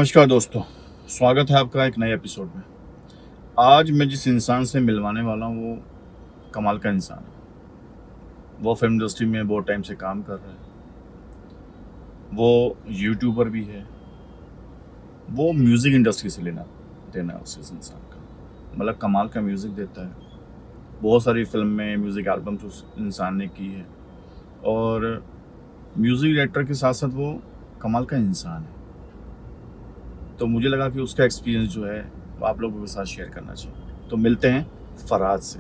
नमस्कार दोस्तों, स्वागत है आपका एक नए एपिसोड में। आज मैं जिस इंसान से मिलवाने वाला हूँ वो कमाल का इंसान है। वो फिल्म इंडस्ट्री में बहुत टाइम से काम कर रहा है। वो यूट्यूबर भी है। वो म्यूज़िक इंडस्ट्री से लेना देना है उस इंसान का, मतलब कमाल का म्यूज़िक देता है। बहुत सारी फिल्म में म्यूज़िक एल्बम्स उस इंसान ने की है और म्यूज़िक डायरेक्टर के साथ साथ वो कमाल का इंसान है। तो मुझे लगा कि उसका एक्सपीरियंस जो है वो आप लोगों के साथ शेयर करना चाहिए। तो मिलते हैं फराज से।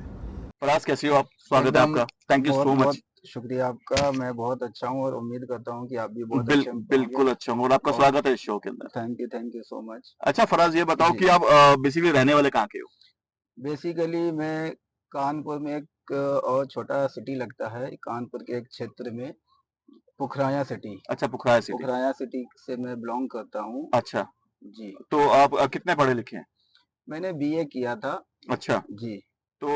फराज कैसे हो आप? स्वागत है एकदम आपका। थैंक यू बहुत सो बहुत मच। शुक्रिया आपका। मैं बहुत अच्छा हूँ और उम्मीद करता हूँ कि आप भी बहुत अच्छे होंगे। बिल्कुल अच्छा हूँ और आपका और स्वागत है इस शो के अंदर। Thank you so much. अच्छा फराज, ये बताओ जी, कि आप बेसिकली रहने वाले कहाँ के हो? बेसिकली मैं कानपुर में एक और छोटा सिटी लगता है कानपुर के एक क्षेत्र में, पुखराया सिटी। अच्छा, पुखराया सिटी। पुखराया सिटी से मैं बिलोंग करता हूँ। अच्छा, जी, तो आप कितने पढ़े लिखे हैं? मैंने बीए किया था। अच्छा, जी, तो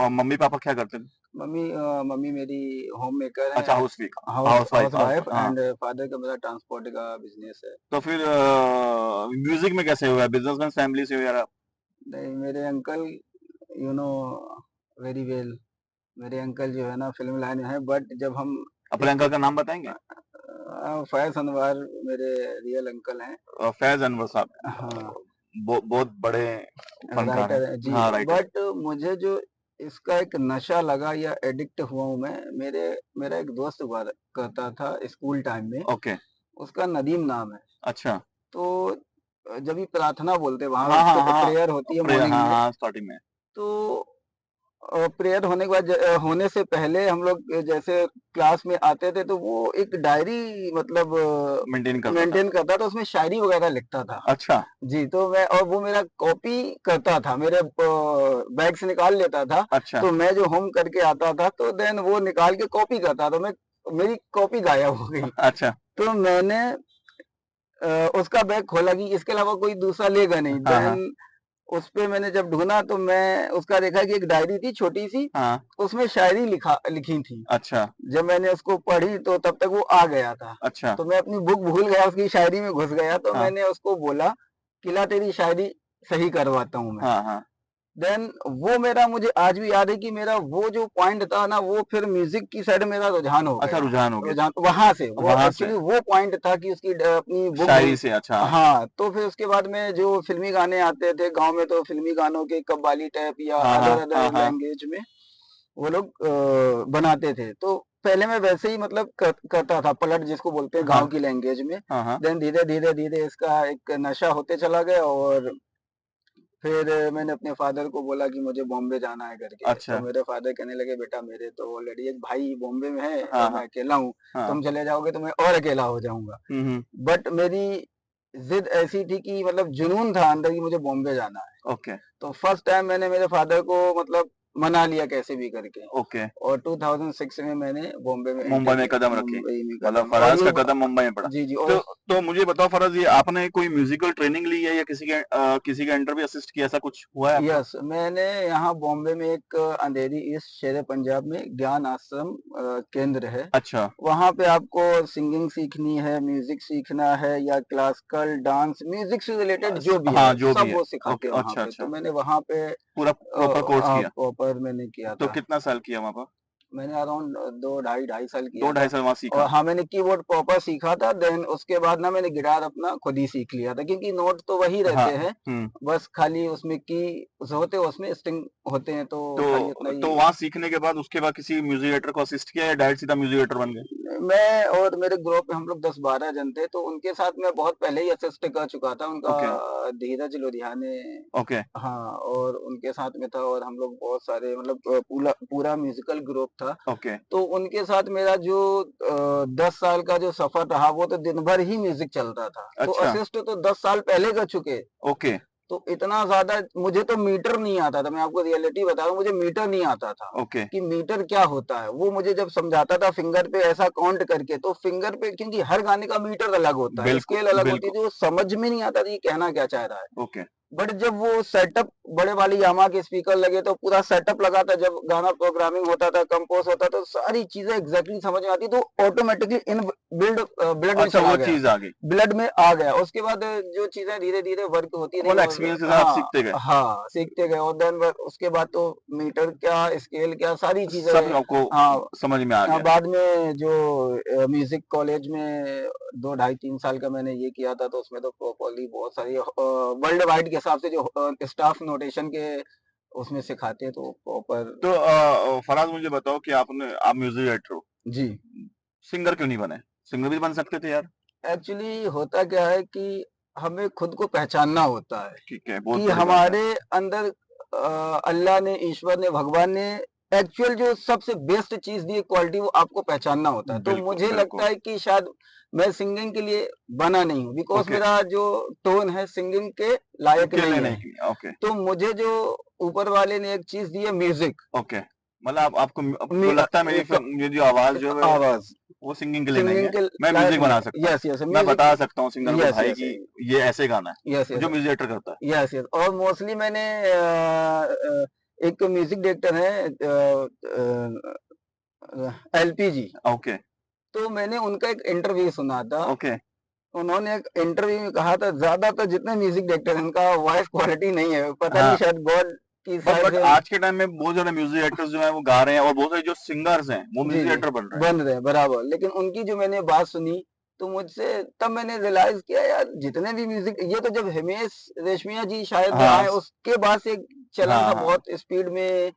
मम्मी पापा क्या करते हैं? मम्मी मेरी होम मेकर अच्छा, है, हाउस हाउस वाइफ। वाइफ, हाँ, एंड फादर का मेरा ट्रांसपोर्ट का बिजनेस है। तो फिर म्यूजिक में कैसे हुआ? बिजनेसमैन फैमिली से हो यार आप? नहीं, मेरे uncle, you know very well, मेरे अंकल जो है ना फिल्म लाइन में है, बट जब हम अपने एक अंकल का नाम बताएंगे? फैज अनवर मेरे रियल अंकल हैं। फैज अनवर साहब। हाँ, बहुत बड़े फनकार हैं। राइटर है जी। हाँ, राइटर। बट मुझे जो इसका एक नशा लगा या एडिक्ट हुआ हूँ मैं, मेरा एक दोस्त हुआ करता था स्कूल टाइम में। ओके। उसका नदीम नाम है। अच्छा। तो जब भी प्रार्थना बोलते वहाँ हाँ हाँ हाँ। प्रेयर होती है प्रेयर, मॉर्निंग हाँ में। हाँ, स्टार्टिंग में। तो प्रेयर होने के बाद होने से पहले हम लोग जैसे क्लास में आते थे तो वो एक डायरी मतलब मेंटेन करता था। मेंटेन करता था, उसमें शायरी वगैरह लिखता था। अच्छा। जी, तो मैं और वो मेरा कॉपी करता था, मेरे बैग से निकाल लेता था। अच्छा। तो मैं जो होम करके आता था तो देन वो निकाल के कॉपी करता था। मैं मेरी कॉपी गायब हो गई। अच्छा। तो मैंने उसका बैग खोला कि इसके अलावा कोई दूसरा लेगा नहीं। हाँ देन हाँ उस पे मैंने जब ढूंढा तो मैं उसका देखा कि एक डायरी थी छोटी सी, हाँ। उसमें शायरी लिखी थी। अच्छा। जब मैंने उसको पढ़ी तो तब तक वो आ गया था। अच्छा। तो मैं अपनी बुक भूल गया, उसकी शायरी में घुस गया। तो हाँ मैंने उसको बोला कि ला तेरी शायरी सही करवाता हूँ मैं। हाँ हाँ। देन वो मेरा, मुझे आज भी याद है कि मेरा वो जो पॉइंट था ना, वो फिर म्यूजिक की साइड मेरा रुझान हो अच्छा, गया। रुझान हो गया। रुझान वहां से, वो वहां से एक्चुअली वो पॉइंट था कि उसकी अपनी बुक शायरी भूल। से। अच्छा। हाँ, तो फिर उसके बाद में जो फिल्मी गाने आते थे गांव में, तो फिल्मी गानों के कव्वाली टाइप या हाँ हाँ अदर हाँ अदर हाँ लैंग्वेज में वो लोग बनाते थे। तो पहले मैं वैसे ही मतलब करता था, पलट जिसको बोलते हैं हाँ गांव की लैंग्वेज में। हाँ हाँ। देन धीरे धीरे धीरे इसका एक नशा होते चला गया। और फिर मैंने अपने फादर को बोला कि मुझे बॉम्बे जाना है करके। तो अच्छा। मेरे फादर कहने लगे, बेटा मेरे तो ऑलरेडी एक भाई बॉम्बे में है हाँ और हाँ मैं अकेला हूँ। हाँ। तुम चले जाओगे तो मैं और अकेला हो जाऊंगा। हम्म। बट मेरी जिद ऐसी थी कि मतलब जुनून था अंदर की मुझे बॉम्बे जाना है। ओके। तो फर्स्ट टाइम मैंने मेरे फादर को मतलब मना लिया कैसे भी करके। ओके। और 2006 में मैंने बॉम्बे में मुंबई एंट्री में किया, कदम रखी। मुंबई में मतलब कदम। और फराज ये का कदम मुंबई में पड़ा। जी जी। तो और तो मुझे बताओ फराज, ये आपने कोई म्यूजिकल ट्रेनिंग ली है या किसी के अंडर भी असिस्ट किया, ऐसा कुछ हुआ है आपका? यस, मैंने यहाँ बॉम्बे में एक अंधेरी ईस्ट शेर पंजाब में ज्ञान आश्रम केंद्र है। अच्छा। वहाँ पे आपको सिंगिंग सीखनी है, म्यूजिक सीखना है, या क्लासिकल डांस, म्यूजिक से रिलेटेड जो भी हाँ, है जो भी सब है। वो सिखाते ओके, हैं वहाँ अच्छा पे। तो अच्छा। मैंने वहाँ पे पूरा प्रॉपर कोर्स किया? प्रॉपर मैंने किया तो था। कितना साल किया वहां पर? मैंने अराउंड दो ढाई ढाई साल दो किया ढाई था। साल वहां और सीखा? हाँ, मैंने कीबोर्ड प्रॉपर सीखा था। देन उसके बाद ना मैंने गिटार अपना खुद ही सीख लिया था, क्योंकि नोट तो वही हाँ। रहते हैं। हम्म। बस खाली उसमें की होते, उसमें स्ट्रिंग होते हैं, तो खाली उतना तो ही। वहां सीखने के बाद उसके बाद किसी म्यूजिक डायरेक्टर को असिस्ट किया या डायरेक्ट सीधा म्यूजिक डायरेक्टर बन गए? मैं और मेरे ग्रुप में हम लोग 10-12 जन थे, तो उनके साथ मैं बहुत पहले ही असिस्ट कर चुका था उनका। ओके। धीरज लुधियाने। ओके। हाँ, और उनके साथ में था, और हम लोग बहुत सारे मतलब पूरा पूरा म्यूजिकल ग्रुप था। ओके। तो उनके साथ मेरा जो 10 साल का जो सफर रहा, वो तो दिन भर ही म्यूजिक चलता था। तो अच्छा। असिस्ट तो 10 साल पहले कर चुके। ओके। तो इतना ज्यादा मुझे तो मीटर नहीं आता था। मैं आपको रियलिटी बता रहा हूँ, मुझे मीटर नहीं आता था ओके। कि मीटर क्या होता है। वो मुझे जब समझाता था फिंगर पे ऐसा काउंट करके, तो फिंगर पे, क्योंकि हर गाने का मीटर अलग होता है, बिल्कुल स्केल अलग होती बिल्कुल। थी, वो समझ में नहीं आता था ये कहना क्या चाह रहा है। ओके। बट जब वो सेटअप बड़े वाली यामा के स्पीकर लगे तो पूरा सेटअप लगा था, जब गाना प्रोग्रामिंग होता था, कंपोज होता था, तो सारी चीजें एग्जैक्टली समझ में आती, तो ऑटोमेटिकली इन बिल्ड ब्लड में अच्छा, चला वो गया, चीज आ गई, ब्लड में आ गया। उसके बाद जो चीजें धीरे धीरे वर्क होती रही मतलब और एक्सपीरियंस के साथ आप हाँ सीखते गए, हाँ सीखते गए, और देन उसके बाद तो मीटर क्या, स्केल क्या, सारी सब चीजें। आपको हाँ समझ में आ गया। बाद में जो म्यूजिक कॉलेज में 2 ढाई 3 साल का मैंने ये किया था, तो उसमें तो प्रॉपरली बहुत सारी वर्ल्ड वाइड के हिसाब से जो स्टाफ नोटेशन के उसमें सिखाते हैं, तो प्रॉपर। तो फराज, मुझे बताओ कि आप म्यूजिक डायरेक्टर हो, जी। सिंगर क्यों नहीं बने? सिंगर भी बन सकते थे यार। एक्चुअली होता क्या है कि हमें खुद को पहचानना होता है ठीक है, बहुत कि बड़ी बात है। हमारे अंदर अल्लाह ने, ईश्वर ने, भगवान ने एक्चुअल जो सबसे बेस्ट चीज दी क्वालिटी, वो आपको पहचानना होता है। तो बिल्कुल मुझे लगता बिल्कुल। है कि शायद मैं सिंगिंग के लिए बना नहीं हूँ, बिकॉज ओके, मेरा जो टोन है सिंगिंग के लायक के लिए नहीं नहीं है। किया, ओके। तो मुझे जो ऊपर वाले ने एक चीज दी है, म्यूजिक। ओके, मतलब आपको लगता है मेरी तो ये जो आवाज जो है आवाज वो सिंगिंग के लिए नहीं सिंगिंग है, के मैं लायक म्यूजिक नहीं बना है। सकता हूँ, यस यस मैं म्यूजिक। बता सकता हूँ सिंगर को यस भाई यस कि ये ऐसे गाना यस है यस जो म्यूजिक डायरेक्टर करता यस यस। और मोस्टली मैंने एक म्यूजिक डायरेक्टर है एलपीजी। है। ओके तो मैंने उनका एक इंटरव्यू सुना था। ओके। उन्होंने एक इंटरव्यू में कहा था, ज्यादातर जितने म्यूजिक डायरेक्टर हैं उनका वॉइस क्वालिटी नहीं है, पता नहीं हाँ, शायद गॉड की साइड बट से। आज के टाइम में बहुत ज्यादा म्यूजिक डायरेक्टर्स जो है वो गा रहे हैं, और बहुत सारे जो सिंगर्स हैं वो जी म्यूजिक जी डायरेक्टर बन रहे हैं। बन रहे हैं बराबर, लेकिन उनकी जो मैंने बात सुनी, तो मुझसे तब मैंने रियलाइज किया, यार जितने भी म्यूजिक, ये तो जब हिमेश रेशमिया जी शायद हाँ आए उसके बाद से एक चलन हाँ सा हाँ। बहुत स्पीड में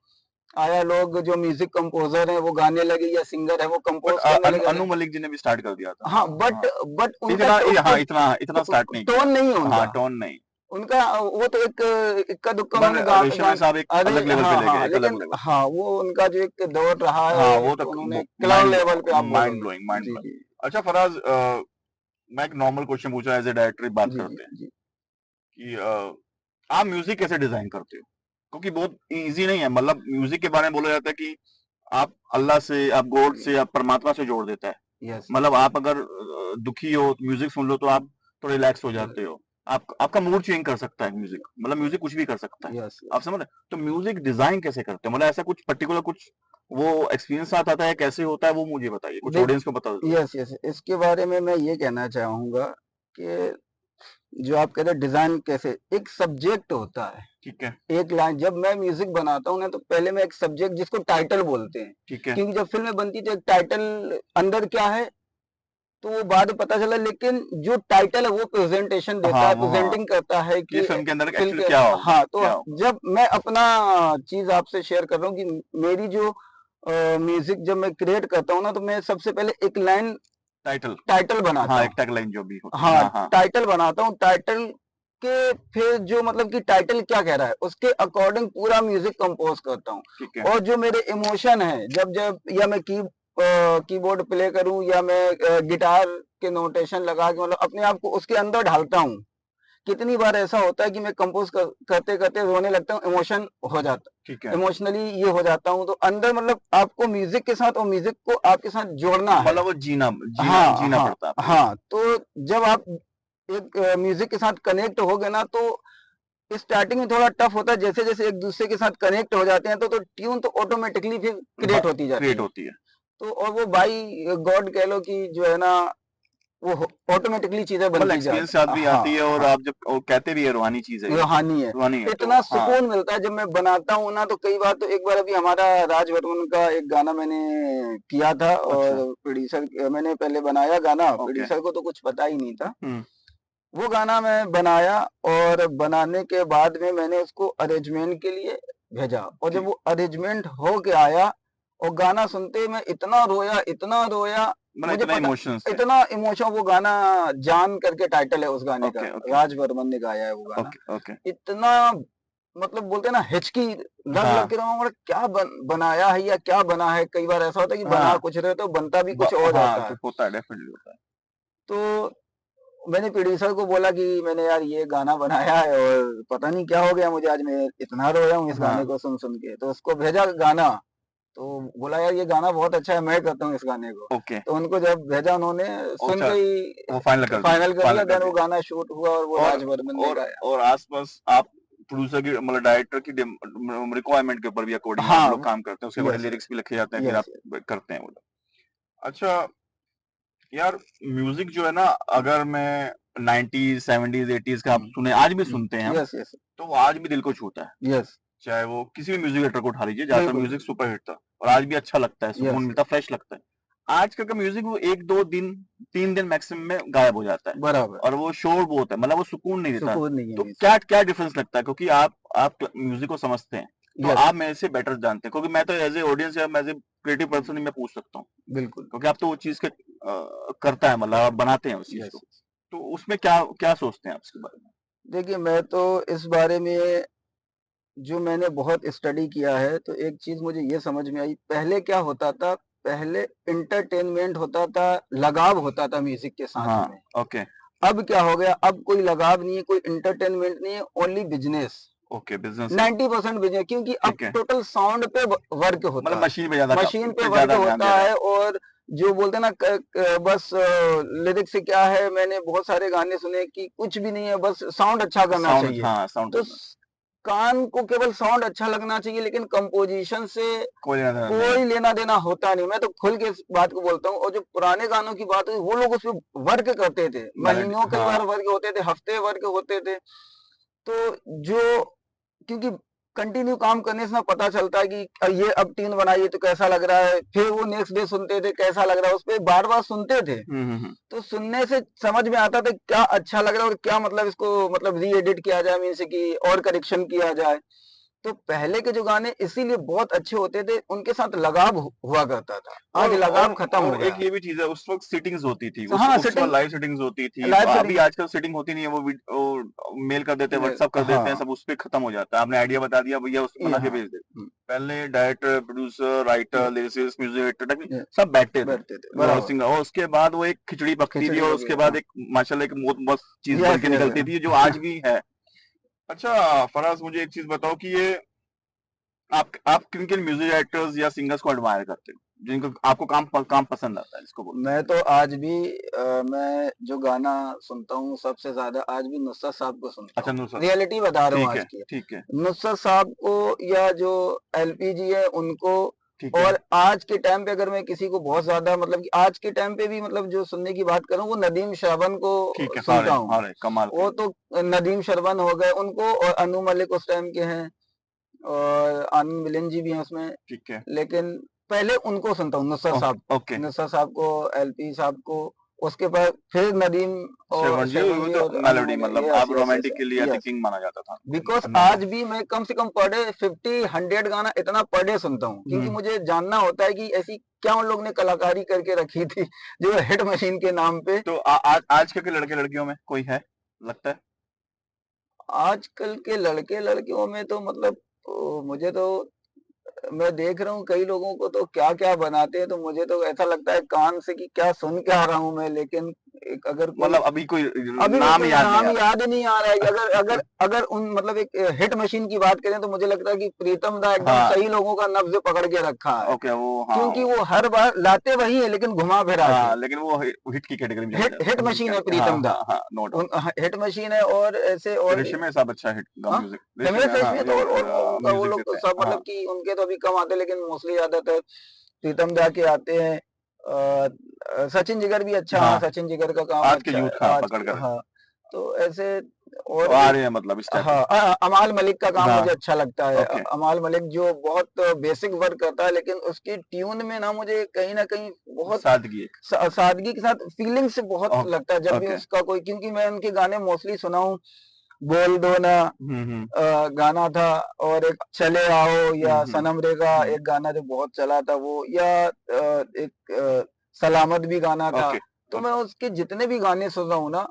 आया, लोग जो म्यूजिक कंपोजर हैं वो गाने लगे, या सिंगर है वो बट कंपोज करने लगे। अनु मलिक जी ने भी स्टार्ट कर दिया था। हाँ हाँ, बट उनका इतना हाँ, इतना इतना स्टार्ट नहीं किया। टोन नहीं है हाँ, उनका। टोन नहीं। उनका वो तो एक इक्का दुक्का बट उन्होंने रेशमिया साहब एक अरे अलग लेवल पे हाँ ले गए, हाँ, एक अलग लेकिन लेवल। हाँ वो उनका जो एक दौर रहा हाँ, है, वो तो तो उन्होंने क्लाउड माइंड लेवल पे आप माइंड बोलोगे। ब्लोइंग, माइंड जी ब्लोइंग। जी अच्छा फराज, मैं एक नॉर्मल क्वेश्चन पूछा, एज ए डायरेक्टर बात जी जी करते हैं जी कि आप म्यूजिक कैसे डिजाइन करते हो? क्योंकि बहुत इजी नहीं है, मतलब म्यूजिक के बारे में बोला जाता है कि आप अल्लाह से, आप गॉड से, आप परमात्मा से जोड़ देता है। यस मतलब आप अगर दुखी हो, म्यूजिक सुन लो तो आप तो रिलैक्स हो यस जाते हो। आपका मूड चेंज कर सकता है म्यूजिक, मतलब म्यूजिक कुछ भी कर सकता है। यस आप समझ रहे हैं? तो म्यूजिक डिजाइन कैसे करते हो? मतलब ऐसा कुछ पर्टिकुलर कुछ वो एक्सपीरियंस साथ आता है, कैसे होता है वो मुझे बताइए, कुछ देख ऑडियंस को बता दो। यस यस, इसके बारे में मैं ये कहना चाहूंगा कि जो आप कहते हैं डिजाइन कैसे, एक सब्जेक्ट होता है, ठीक है एक लाइन। जब मैं म्यूजिक बनाता हूँ ना, तो पहले मैं एक सब्जेक्ट, जिसको टाइटल बोलते हैं, ठीक है। क्योंकि जब फिल्में बनती थी एक टाइटल अंदर क्या है तो वो बाद में पता चला, लेकिन जो टाइटल है वो प्रेजेंटेशन देता हाँ है, वो, हाँ, प्रेजेंटिंग करता है कि कि फिल्म के अंदर फिल्म एक्चुअली के। क्या होगा, हाँ, तो क्या होगा। जब मैं अपना चीज आपसे शेयर कर रहा हूँ कि मेरी जो म्यूजिक जब मैं क्रिएट करता हूँ ना, तो मैं सबसे पहले एक लाइन टाइटल, टाइटल बनाता हाँ, हूँ। एक टैगलाइन जो भी होती है, हाँ हाँ हाँ। टाइटल बनाता हूँ, टाइटल के फिर जो मतलब कि टाइटल क्या कह रहा है उसके अकॉर्डिंग पूरा म्यूजिक कंपोज करता हूँ। ठीक है। और जो मेरे इमोशन है, जब जब या मैं कीबोर्ड प्ले करूँ, या मैं गिटार के नोटेशन लगा के मतलब अपने आप को उसके अंदर ढालता हूँ। कितनी बार ऐसा होता है कि मैं कंपोज करते करते रोने लगता हूँ, इमोशन हो जाता, ठीक है, इमोशनली ये हो जाता हूँ, तो अंदर मतलब आपको म्यूजिक के साथ और म्यूजिक को आपके साथ जोड़ना है। मतलब वो जीना जीना हाँ जीना हाँ पड़ता है आपको। हाँ, तो जब आप एक म्यूजिक के साथ कनेक्ट हो गए ना, तो स्टार्टिंग में थोड़ा टफ होता है, जैसे जैसे एक दूसरे के साथ कनेक्ट हो जाते हैं, तो ट्यून तो ऑटोमेटिकली फिर क्रिएट होती जाती क्रिएट है। होती है। तो और वो बाई गॉड कह लो कि जो है ना, वो ऑटोमेटिकली चीजें मतलब बनती एक्सपीरियंस जाती। साथ भी आती हाँ है, और हाँ, आप जब वो कहते भी है रूहानी चीज है ये, रूहानी है। रूहानी है, तो इतना हाँ। सुकून मिलता है जब मैं बनाता हूँ ना, तो कई बार तो एक बार अभी हमारा राज बर्मन का एक गाना मैंने किया था, अच्छा। और प्रोड्यूसर मैंने पहले बनाया गाना, ओके। प्रोड्यूसर को तो कुछ पता ही नहीं था। हम्म। वो गाना मैं बनाया, और बनाने के बाद में मैंने उसको अरेंजमेंट के लिए भेजा, और जब ठीक, वो अरेंजमेंट हो के आया और गाना सुनते ही मैं इतना रोया, इतना रोया। मतलब मुझे इतना पता, इमोशंस थे। इतना इमोशन, वो गाना जान करके टाइटल है उस गाने का, ओके ओके राज बर्मन ने गाया है वो गाना। Okay okay. इतना मतलब बोलते हैं ना, हिचकी लग लग हाँ के रहा हूँ, क्या बनाया है या क्या बना है। कई बार ऐसा होता है कि बना हाँ। कुछ रहे तो बनता भी कुछ और हाँ, जाता है। कुछ होता है, डेफिनेटली होता है। तो मैंने प्रोड्यूसर को बोला कि मैंने यार ये गाना बनाया है, और पता नहीं क्या हो गया मुझे, आज मैं इतना रोया हूँ इस गाने हाँ को सुन सुन के। तो उसको भेजा गाना, तो बोला यार ये गाना बहुत अच्छा है, मैं करता हूँ इस गाने को। ओके। तो उनको जब भेजा उन्होंने सुन अच्छा, के ही वो फाइनल कर दिया, फाइनल कर दिया, फाइनल कर देन वो दिया। गाना शूट हुआ और वो और राज बर्मन ने और गाया। और आसपास आप प्रोड्यूसर की मतलब डायरेक्टर की रिक्वायरमेंट के ऊपर भी अकॉर्डिंग आप हाँ, लोग काम करते हैं, उसके अकॉर्डिंग यस, लिरिक्स भी लिखे जाते हैं, फिर यस, आप करते हैं वो लोग। अच्छा यार, म्यूजिक जो है ना, अगर मैं 90s 70s 80s का आप सुने आज भी सुनते हैं हम, यस, यस, तो वो आज भी दिल को छूता है। यस, चाहे वो किसी भी म्यूजिक डायरेक्टर को उठा लीजिए, ज्यादातर बिल्कुल, म्यूजिक सुपर हिट था और आज भी अच्छा लगता है, सुकून यस, मिलता है, फ्रेश लगता है। आजकल का म्यूजिक वो 1 2 दिन 3 दिन मैक्सिमम में गायब हो जाता है बराबर, और वो शोर बहुत है, मतलब वो सुकून नहीं देता। सुकून नहीं है तो म्यूजिक। क्या क्या डिफरेंस लगता है, क्योंकि आप म्यूजिक को समझते हैं, तो यस, आप मेरे से बेटर जानते हैं, क्योंकि मैं तो एज ए ऑडियंस या एज ए क्रिएटिव पर्सन ही मैं पूछ सकता हूँ, बिल्कुल, क्योंकि आप तो वो चीज के करता है, मतलब आप बनाते हैं उस चीज यस। को। तो उसमें क्या क्या सोचते हैं आप इसके बारे में? देखिए, मैं तो इस बारे में जो मैंने बहुत स्टडी किया है, तो एक चीज़ मुझे ये समझ में आई, पहले क्या होता था, पहले एंटरटेनमेंट होता था, लगाव होता था म्यूज़िक के साथ हाँ, में। ओके। अब क्या हो गया, अब कोई लगाव नहीं है, कोई एंटरटेनमेंट नहीं है, ओनली बिज़नेस। ओके, बिजनेस है। 90% बिज़नेस, क्योंकि अब ठीक है, टोटल साउंड पे वर्क होता मतलब है। मशीन पे ज्यादा मशीन पे पे वर्क ज्यादा ध्यान दे होता रहे हैं। है, और जो बोलते हैं ना बस लिरिक्स से क्या है, मैंने बहुत सारे गाने सुने कि कुछ भी नहीं है, बस साउंड अच्छा करना साउंड, चाहिए। हाँ साउंड तो करना, कान को केवल साउंड अच्छा लगना चाहिए, लेकिन कंपोजिशन से कोई लेना देना नहीं है। कोई लेना देना होता नहीं। मैं तो खुल के इस बात को बोलता हूँ, और जो पुराने गानों की बात हुई, वो लोग उसमें वर्क करते थे, मेलोडी, महीनों कई हाँ। बार वर्क होते थे, हफ्ते वर्क होते थे। तो जो क्योंकि कंटिन्यू काम करने से ना पता चलता है कि ये अब ट्यून बनाइए तो कैसा लग रहा है, फिर वो नेक्स्ट डे सुनते थे कैसा लग रहा है, उस पे बार बार सुनते थे। तो सुनने से समझ में आता था क्या अच्छा लग रहा है और क्या मतलब इसको मतलब री एडिट किया जाए, मीन्स कि और करेक्शन किया जाए। तो पहले के जो गाने इसीलिए बहुत अच्छे होते थे, उनके साथ लगाव हुआ करता था। आज लगाव खत्म हो और एक गया। ये भी चीज है, उस वक्त सिटिंग्स होती थी, हाँ, उस वक्त सिटिंग, लाइव सिटिंग्स होती थी, लाइव अभी सेटिंग, आजकल सिटिंग होती नहीं है, वो मेल कर देते हैं, व्हाट्सअप कर देते हैं, हाँ, सब उस पे खत्म हो जाता है, आपने आइडिया बता दिया भैया, उस बना के यहाँ, भेज दे। पहले डायरेक्टर, प्रोड्यूसर, राइटर, ये, लिरिसिस्ट, म्यूजिक डायरेक्टर ये, सब बैठते थे, बैठते थे बराबर, सिंगर, और उसके बाद वो एक खिचड़ी पकती थी, खिचड़ी और वगैरह, उसके बाद हाँ, एक माशाल्लाह एक बहुत मस्त चीज बन यस, के यस, निकलती थी, जो आज भी है। अच्छा फराज, मुझे एक चीज बताओ कि ये आप किन किन म्यूजिक डायरेक्टर्स या सिंगर्स को एडमायर करते हो, जिनको आपको काम पसंद आता है, जिसको बोलते मैं तो आज भी मैं जो गाना सुनता हूँ सबसे ज्यादा आज भी नुसरत साहब को हैं? सुनता अच्छा, हूँ, नुसरत, रियलिटी बता रहा हूँ ठीक आज है, की। ठीक है, नुसरत साहब को, या जो एलपीजी है उनको। ठीक है, और आज के टाइम पे अगर मैं किसी को बहुत ज्यादा मतलब कि आज के टाइम पे भी मतलब जो सुनने की बात करूँ, वो नदीम श्रवण को ठीक है, सुनता हूँ। हारे कमाल के। वो तो नदीम श्रवण हो गए उनको, और अनु मलिक उस टाइम के हैं, और आनंद मिलिंद जी भी हैं उसमें। ठीक है, लेकिन पहले उनको सुनता हूँ, नुसरत साहब, ओके। नुसरत साहब को, एलपी साहब को, उसके बाद फिर नदीम और श्रवण जी, श्रवण वो जी तो और अनु मेलोडी, मलिक, मतलब यस, आप यस, यस, रोमांटिक के लिए द यस। किंग माना जाता था बिकॉज सुनने को। आज भी मैं कम से कम पर डे 50 100 गाना इतना पर डे सुनता हूँ, क्योंकि मुझे जानना होता है कि ऐसी क्या उन लोग ने कलाकारी करके रखी थी जो हिट मशीन के नाम पे। तो आज के लड़के लड़कियों में कोई है, लगता है? आजकल के लड़के लड़कियों में तो मतलब मुझे तो मैं देख रहा हूँ कई लोगों को तो क्या क्या बनाते हैं, तो मुझे तो ऐसा लगता है कान से कि क्या सुन के आ रहा हूँ मैं। लेकिन एक अगर कोई मतलब अभी कोई अभी मेरे नाम को याद नहीं नाम आ रहा। याद नहीं आ रहा है कि अगर अगर अगर उन मतलब एक हिट मशीन की बात करें, तो मुझे लगता है कि प्रीतम दा एकदम हाँ, सही लोगों का नब्ज पकड़ के रखा है। ओके, वो हाँ, क्योंकि वो हर बार लाते वही है, लेकिन घुमा फिरा के। हाँ, लेकिन वो हिट की कैटेगरी में चला हिट जाता हिट है, हिट मशीन है कैटेगरी, हाँ प्रीतम दा, हाँ हाँ, नो डाउट। हिट मशीन है। और ऐसे और रेशमे साहब अच्छा हिट का हाँ, म्यूजिक, हिमेश रेशमे, हाँ, रेशमिया तो और उनका वो म्यूजिक लोग तो देते हैं, सब हाँ। मतलब कि उनके तो अभी कम आते हैं, लेकिन मोस्टली ज्यादातर प्रीतम दा के आते हैं। सचिन जिगर भी अच्छा, हाँ, हाँ, सचिन जिगर का काम आज के अच्छा है यूथ हाँ आज पकड़ के, कर हाँ। तो ऐसे तो और आ भी, रहे हैं, मतलब इस टाइप के। हाँ, अमाल मलिक का काम हाँ, मुझे अच्छा लगता है। ओके, अमाल मलिक जो बहुत बेसिक वर्क करता है, लेकिन उसकी ट्यून में ना मुझे कहीं ना कहीं बहुत सादगी एक, सादगी के साथ फीलिंग से बहुत लगता है जब भी ओके, उसका कोई, क्योंकि मैं उनके गाने मोस्टली सुना हूँ। बोल दो ना हम्म, गाना था, और एक चले आओ, या हम्म, सनम रे का हम्म, एक गाना जो बहुत चला था वो, या एक सलामत भी गाना था। ओके, तो मैं ओके, उसके जितने भी गाने सुन रहा हूँ ना,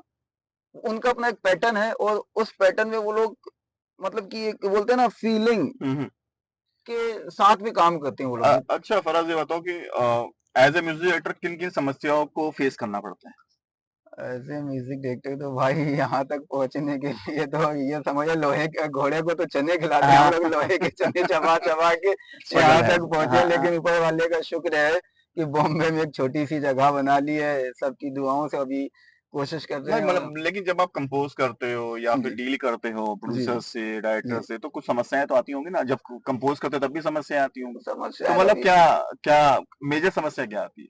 उनका अपना एक पैटर्न है, और उस पैटर्न में वो लोग मतलब कि एक बोलते हैं ना फीलिंग हम्म। के साथ में काम करते हैं वो लोग। अच्छा फराज, ये बताओ कि एज ए म्यूजिक डायरेक्टर किन किन समस्याओं को फेस करना पड़ता है? ऐसे म्यूजिक डायरेक्टर तो भाई यहाँ तक पहुंचने के लिए तो ये समझो लोहे के घोड़े को तो चने खिलाते हैं, हम लोग लोहे के चने चबा चबा के स्ट्रगल यहाँ है। तक पहुंचे, हाँ, हाँ। लेकिन ऊपर वाले का शुक्र है कि बॉम्बे में एक छोटी सी जगह बना ली है, सबकी दुआओं से अभी कोशिश कर रहे नहीं हैं। और मतलब लेकिन जब आप कंपोज करते हो या फिर जी डील करते हो जी प्रोड्यूसर जी से, डायरेक्टर जी से, तो कुछ समस्याएं तो आती होंगी ना, जब कंपोज करते हो तब भी समस्याएं आती होंगी। तो समस्या मतलब भाई। क्या क्या मेजर समस्या क्या आती है?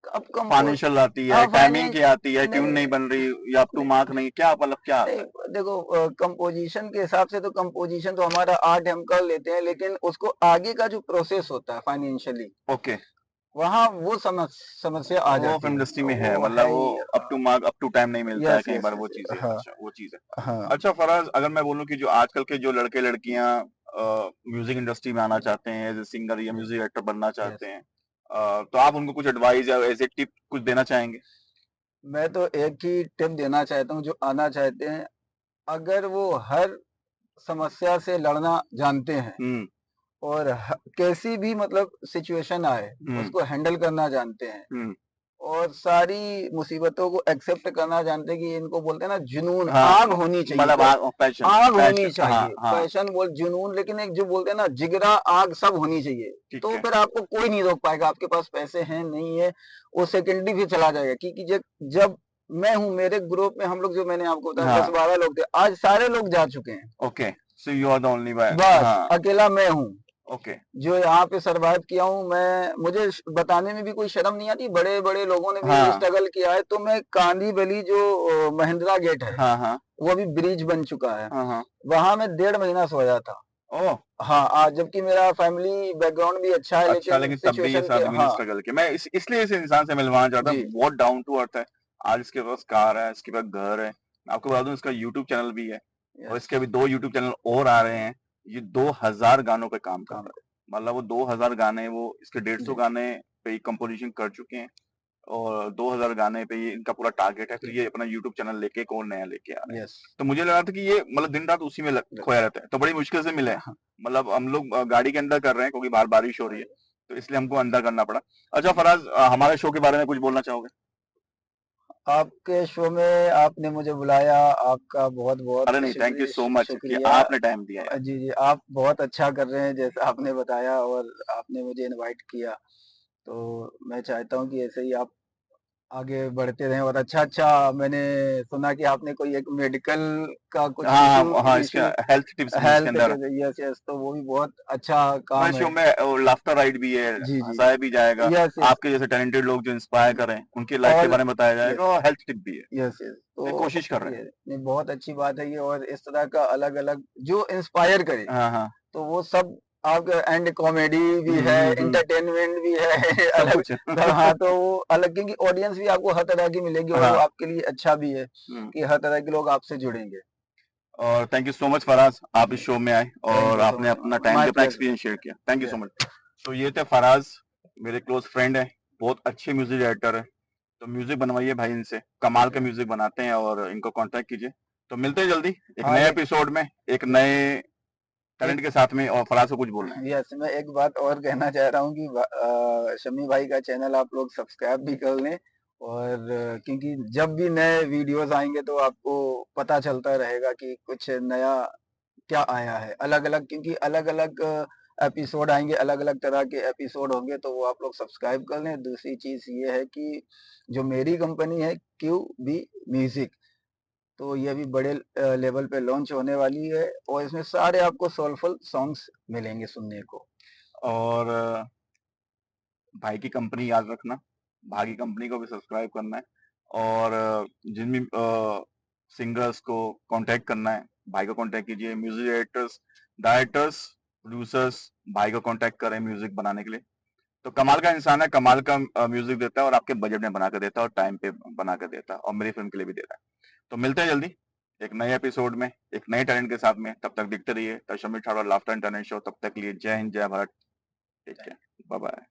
अब कंपोज, फाइनेंशियल आती है, हाँ टाइमिंग फाइनेंस, की आती है, ट्यून नहीं नहीं बन रही या अप टू नहीं मार्क नहीं, क्या मतलब क्या आता है? नहीं देखो, कंपोजिशन के हिसाब से तो कंपोजिशन तो हमारा आर्ट हम कर लेते हैं, लेकिन उसको आगे का जो प्रोसेस होता है फाइनेंशियली, ओके। वहाँ वो समस्या आ वो जाती फिल्म है, इंडस्ट्री में है, वो मतलब है वो ही। Up to mark, up to time नहीं मिलता है यस कई यस बार, वो यस, चीजें, हाँ अच्छा वो चीज है। हाँ। अच्छा फराज, अगर मैं बोलूँ कि जो आजकल के जो लड़के लड़कियां म्यूजिक इंडस्ट्री में आना चाहते हैं, एज ए सिंगर या यस म्यूजिक डायरेक्टर बनना यस, चाहते हैं, तो आप उनको कुछ एडवाइस या एज ए टिप कुछ देना चाहेंगे? मैं तो एक ही टिप देना चाहता हूँ, जो आना चाहते हैं, अगर वो हर समस्या से लड़ना जानते हैं हम्म। और कैसी भी मतलब सिचुएशन आए हम्म। उसको हैंडल करना जानते हैं हम्म। और सारी मुसीबतों को एक्सेप्ट करना जानते हैं, कि इनको बोलते हैं ना जुनून, हाँ आग होनी चाहिए, मतलब पैशन। आग होनी पैशन, हाँ चाहिए, हाँ। पैशन बोल जुनून, लेकिन एक जो बोलते हैं ना जिगरा, आग सब होनी चाहिए। ठीक तो है। फिर आपको कोई नहीं रोक पाएगा, आपके पास पैसे हैं नहीं है, वो सेकेंडरी भी चला जाएगा, क्योंकि जब मैं हूँ, मेरे ग्रुप में हम लोग, जो मैंने आपको बताया हाँ। 10-12 लोग थे, आज सारे लोग जा चुके हैं, okay, so you are the only one, बस हाँ। अकेला मैं हूँ ओके। जो यहाँ पे सरवाइव किया हूँ। मैं, मुझे बताने में भी कोई शर्म नहीं आती, बड़े बड़े लोगों ने भी हाँ स्ट्रगल किया है। तो मैं कांदी वैली जो महिंद्रा गेट है, हाँ हाँ वो अभी ब्रिज बन चुका है, हाँ हाँ। वहां मैं 1.5 महीना सोया था। ओह। हाँ, आज जबकि मेरा फैमिली बैकग्राउंड भी अच्छा है, अच्छा, लेकिन लेकिन तब भी इस सिचुएशन के, आदमी ने हाँ स्ट्रगल किया। मैं इसलिए इस इंसान से मिलवाना चाहता जी हूँ, बहुत डाउन टू अर्थ है। आज इसके पास कार है, इसके पास घर है। मैं आपको बता दूं, इसका यूट्यूब चैनल भी है और यस इसके अभी 2 यूट्यूब चैनल और आ रहे हैं। ये 2000 गानों पे काम कर काम रहा कर है, मतलब वो 2000 गाने, वो इसके 150 जी गाने पे कंपोजिशन कर चुके हैं और 2000 गाने पे ये इनका पूरा टारगेट है। फिर जी ये अपना यूट्यूब चैनल लेके एक और नया लेके आ रहे हैं। यस तो मुझे लगा था कि ये मतलब दिन रात उसी में खोया रहता है, तो बड़ी मुश्किल से मिले हैं। हाँ मतलब हम लोग गाड़ी के अंदर कर रहे हैं क्योंकि बाहर बारिश हो रही है, वही। तो इसलिए हमको अंदर करना पड़ा। अच्छा फराज, हमारे शो के बारे में कुछ बोलना चाहोगे? आपके शो में आपने मुझे बुलाया, आपका बहुत बहुत अरे नहीं, थैंक यू सो मच कि शुक्रिया। आपने टाइम दिया यार। जी जी, आप बहुत अच्छा कर रहे हैं, जैसा आपने बताया, और आपने मुझे इनवाइट किया, तो मैं चाहता हूँ कि ऐसे ही आप आगे बढ़ते रहें। और अच्छा अच्छा, मैंने सुना कि आपने कोई एक मेडिकल का कुछ हाँ इशू हाँ हाँ, इसका इशू हेल्थ टिप्स भी इसके हेल्थ अंदर है। के, यस यस, तो वो भी बहुत अच्छा हमारे काम शो है। में लाफ्टर राइड भी है, जी जी, हंसाया भी जाएगा। यस यस, आपके जैसे टैलेंटेड लोग जो इंस्पायर करें, उनकी लाइफ के ऑल, बारे में बताया यस जाएगा और हेल्थ टिप भी है। यस यस, तो तो कोशिश कर रहे ये नहीं, बहुत अच्छी बात है ये, और इस तरह का अलग अलग जो इंस्पायर करे, हैं। हाँ हाँ। तो वो सब आपका, एंड कॉमेडी भी है, हम्म। इंटरटेनमेंट भी है सब अलग कुछ है। सब, हाँ, तो वो अलग, क्योंकि ऑडियंस भी आपको हर तरह की मिलेगी, और वो हाँ। आपके लिए अच्छा भी है हम्म। कि हर तरह के लोग आपसे जुड़ेंगे। और thank you so much Faraz, आप इस शो में आए थैंक और यू सो आपने मच, अपना टाइम माय दिया, अपना एक्सपीरियंस शेयर किया। Thank you so pleasure. Much. तो ये थे फराज, मेरे क्लोज फ्रेंड है, बहुत अच्छे म्यूजिक डायरेक्टर है। तो म्यूजिक बनवाइए भाई इनसे, कमाल का म्यूजिक बनाते हैं और इनको कांटेक्ट कीजिए। तो मिलते हैं जल्दी एक हाँ नए लेकिन एपिसोड में, एक नए एक, टैलेंट के साथ में। और फराज को कुछ बोलना है? यस, मैं एक बात और कहना चाह रहा हूँ कि शम्मी भाई का चैनल आप लोग सब्सक्राइब भी कर लें, और क्योंकि जब भी नए वीडियोस आएंगे तो आपको पता चलता रहेगा कि कुछ नया क्या आया है, अलग अलग, क्योंकि अलग अलग एपिसोड आएंगे, अलग अलग तरह के एपिसोड होंगे, तो वो आप लोग सब्सक्राइब कर लें। दूसरी चीज ये है कि जो मेरी कंपनी है क्यू बी म्यूजिक, तो ये भी बड़े लेवल पे लॉन्च होने वाली है, और इसमें सारे आपको सोलफुल सॉन्ग्स मिलेंगे सुनने को। और भाई की कंपनी याद रखना, भाई की कंपनी को भी सब्सक्राइब करना है। और जिन भी सिंगर्स को कांटेक्ट करना है, भाई को कांटेक्ट कीजिए। म्यूजिक डायरेक्टर्स, डायरेक्टर्स, प्रोड्यूसर्स, भाई को कांटेक्ट करें म्यूजिक बनाने के लिए। तो कमाल का इंसान है, कमाल का म्यूजिक देता है और आपके बजट में बना कर देता है और टाइम पे बना कर देता है, और मेरी फिल्म के लिए भी देता है। तो मिलते हैं जल्दी एक नए एपिसोड में, एक नए टैलेंट के साथ में। तब तक दिखते रहिए the Shammi Thakur laughter internet show. तब तक के लिए जय हिंद, जय Bharat, take care, bye bye.